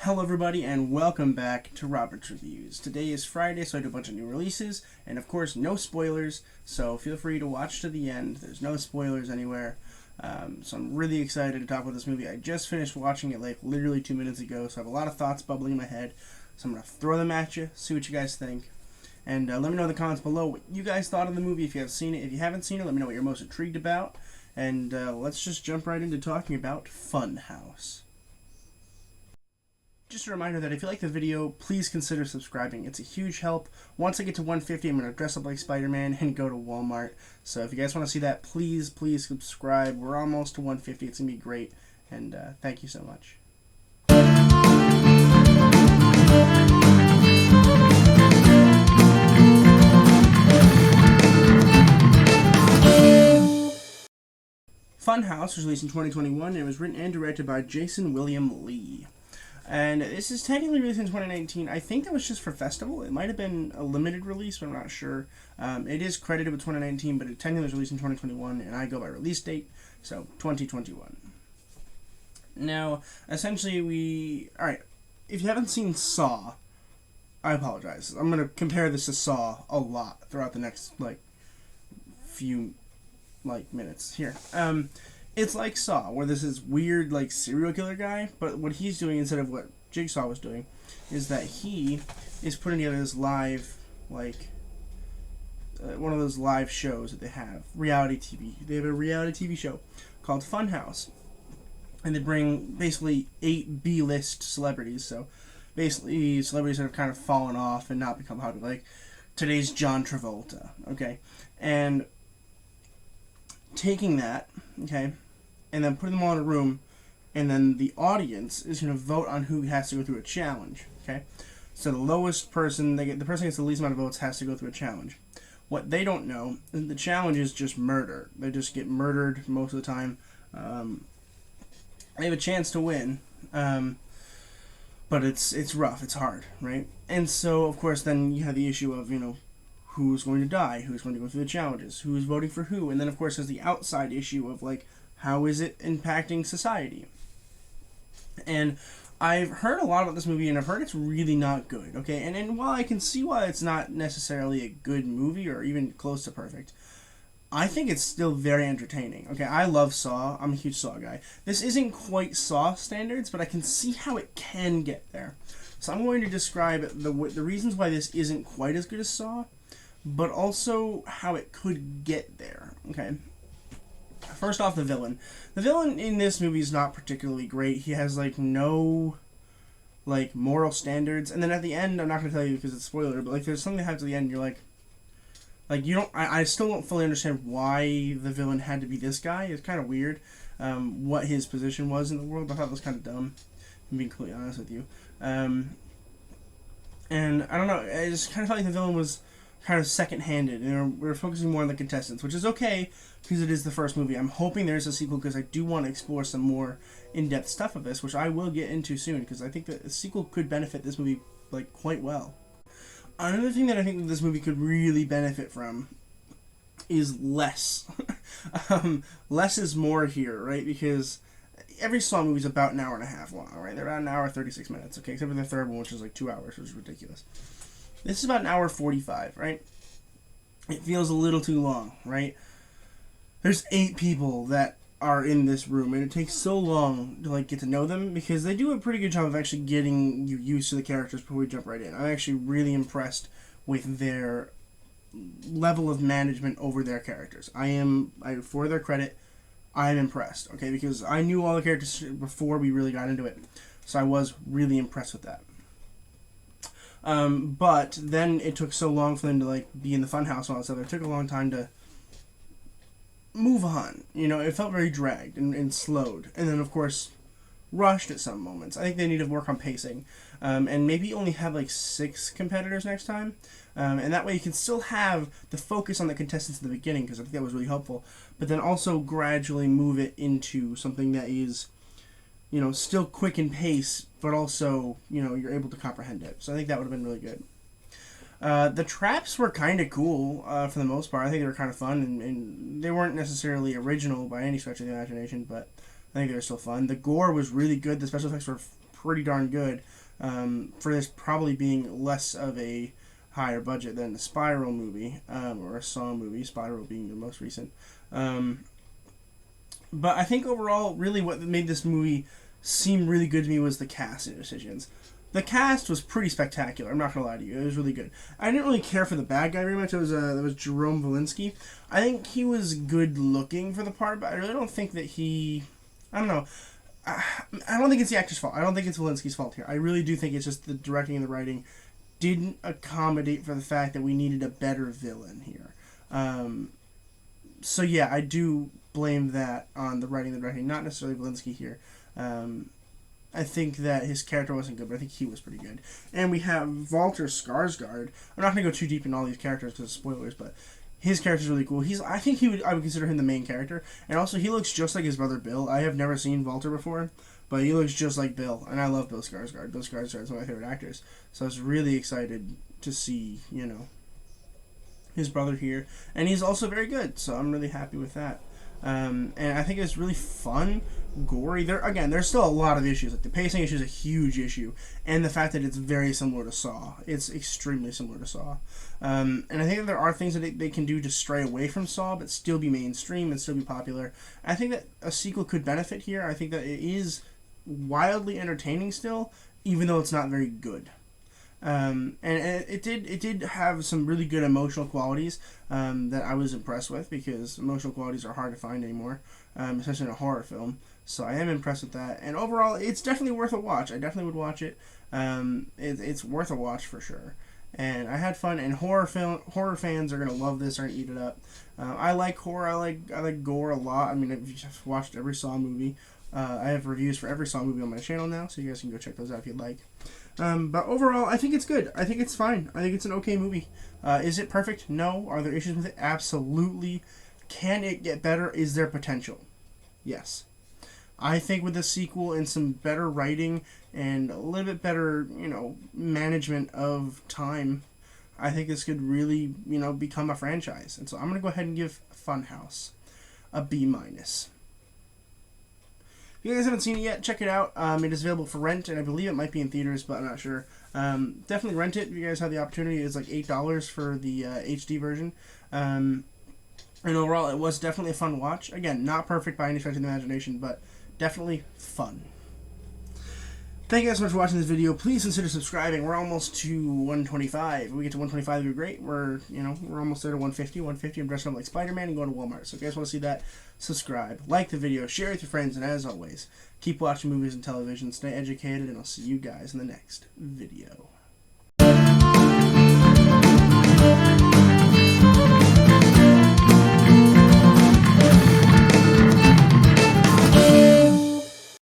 Hello everybody and welcome back to Robert's Reviews. Today is Friday, so I do a bunch of new releases, and of course no spoilers, so feel free to watch to the end. There's no spoilers anywhere, so I'm really excited to talk about this movie. I just finished watching it like literally 2 minutes ago, so I have a lot of thoughts bubbling in my head, so I'm going to throw them at you, see what you guys think, and let me know in the comments below what you guys thought of the movie if you have seen it. If you haven't seen it, let me know what you're most intrigued about, and let's just jump right into talking about Funhouse. Just a reminder that if you like the video, please consider subscribing. It's a huge help. Once I get to 150, I'm going to dress up like Spider-Man and go to Walmart. So if you guys want to see that, please subscribe. We're almost to 150. It's going to be great. And thank you so much. Funhouse was released in 2021 and it was written and directed by Jason William Lee. And this is technically released in 2019. I think that was just for festival. It might have been a limited release, but I'm not sure. It is credited with 2019, but it technically was released in 2021, and I go by release date, so 2021. Now, essentially Alright, if you haven't seen Saw, I apologize. I'm going to compare this to Saw a lot throughout the next, few, minutes here. It's like Saw, where there's this weird, serial killer guy, but what he's doing instead of what Jigsaw was doing is that he is putting together this live, one of those live shows that they have, reality TV. They have a reality TV show called Funhouse, and they bring basically 8 B-list celebrities, so basically celebrities that have kind of fallen off and not become popular, like today's John Travolta, okay? And taking that, okay, and then putting them all in a room, and then the audience is going to vote on who has to go through a challenge, okay? So the lowest person, the person who gets the least amount of votes has to go through a challenge. What they don't know is the challenge is just murder. They just get murdered most of the time. They have a chance to win, but it's rough, it's hard, right? And so, of course, then you have the issue of, who's going to die, who's going to go through the challenges, who's voting for who, and then, of course, there's the outside issue of, how is it impacting society? And I've heard a lot about this movie, and I've heard it's really not good, okay? And while I can see why it's not necessarily a good movie, or even close to perfect, I think it's still very entertaining, okay? I love Saw. I'm a huge Saw guy. This isn't quite Saw standards, but I can see how it can get there. So I'm going to describe the reasons why this isn't quite as good as Saw, but also how it could get there, okay? First off, the villain. The villain in this movie is not particularly great. He has, no, moral standards. And then at the end, I'm not going to tell you because it's a spoiler, but, there's something that happens at the end, and you're you don't, I still don't fully understand why the villain had to be this guy. It's kind of weird, what his position was in the world. I thought it was kind of dumb, I'm being completely honest with you. And I don't know, I just kind of felt like the villain was kind of second-handed, and we're focusing more on the contestants, which is okay, because it is the first movie. I'm hoping there's a sequel, because I do want to explore some more in-depth stuff of this, which I will get into soon, because I think that a sequel could benefit this movie, quite well. Another thing that I think that this movie could really benefit from is less. Less is more here, right? Because every Saw movie is about an hour and a half long, right? They're about an hour 36 minutes, okay? Except for the third one, which is 2 hours, which is ridiculous. This is about an hour 45, right? It feels a little too long, right? There's 8 people that are in this room, and it takes so long to, get to know them, because they do a pretty good job of actually getting you used to the characters before we jump right in. I'm actually really impressed with their level of management over their characters. For their credit, I am impressed, okay? Because I knew all the characters before we really got into it, so I was really impressed with that. But then it took so long for them to be in the funhouse and all that stuff. It took a long time to move on. It felt very dragged and slowed, and then of course rushed at some moments. I think they need to work on pacing, and maybe only have 6 competitors next time, and that way you can still have the focus on the contestants at the beginning, because I think that was really helpful. But then also gradually move it into something that is, still quick in pace, but also, you're able to comprehend it. So I think that would have been really good. The traps were kind of cool for the most part. I think they were kind of fun, and they weren't necessarily original by any stretch of the imagination, but I think they were still fun. The gore was really good. The special effects were pretty darn good. for this probably being less of a higher budget than the Spiral movie, or a Saw movie, Spiral being the most recent. But I think overall, really what made this movie seem really good to me was the casting decisions. The cast was pretty spectacular. I'm not gonna lie to you; it was really good. I didn't really care for the bad guy very much. It was Jerome Valinsky. I think he was good looking for the part, but I really don't think that he. I don't know. I don't think it's the actor's fault. I don't think it's Valinsky's fault here. I really do think it's just the directing and the writing didn't accommodate for the fact that we needed a better villain here. So yeah, I do blame that on the writing and the directing, not necessarily Valinsky here. I think that his character wasn't good, but I think he was pretty good. And we have Walter Skarsgard. I'm not going to go too deep in all these characters because of spoilers, but his character's really cool. I would consider him the main character. And also, he looks just like his brother Bill. I have never seen Walter before, but he looks just like Bill. And I love Bill Skarsgård. Bill Skarsgård is one of my favorite actors. So I was really excited to see, his brother here. And he's also very good, so I'm really happy with that. And I think it's really fun, gory. There's still a lot of issues. Like the pacing issue is a huge issue, and the fact that it's very similar to Saw. It's extremely similar to Saw. And I think that there are things that they can do to stray away from Saw, but still be mainstream and still be popular. I think that a sequel could benefit here. I think that it is wildly entertaining still, even though it's not very good. And it did have some really good emotional qualities that I was impressed with, because emotional qualities are hard to find anymore, especially in a horror film. So I am impressed with that. And overall, it's definitely worth a watch. I definitely would watch it. It's worth a watch for sure. And I had fun. And horror fans are gonna love this. Are gonna eat it up. I like horror. I like gore a lot. I mean, I've watched every Saw movie. I have reviews for every Saw movie on my channel now, so you guys can go check those out if you'd like. But overall, I think it's good. I think it's fine. I think it's an okay movie. Is it perfect? No. Are there issues with it? Absolutely. Can it get better? Is there potential? Yes. I think with the sequel and some better writing and a little bit better, management of time, I think this could really, become a franchise. And so I'm going to go ahead and give Funhouse a B-. If you guys haven't seen it yet, check it out. It is available for rent, and I believe it might be in theaters, but I'm not sure. Definitely rent it if you guys have the opportunity. It's like $8 for the HD version. And overall, it was definitely a fun watch. Again, not perfect by any stretch of the imagination, but definitely fun. Thank you guys so much for watching this video. Please consider subscribing. We're almost to 125. If we get to 125, it'd be great. We're almost there to 150. 150, I'm dressed up like Spider-Man and going to Walmart. So if you guys want to see that, subscribe, like the video, share it with your friends, and as always, keep watching movies and television, stay educated, and I'll see you guys in the next video.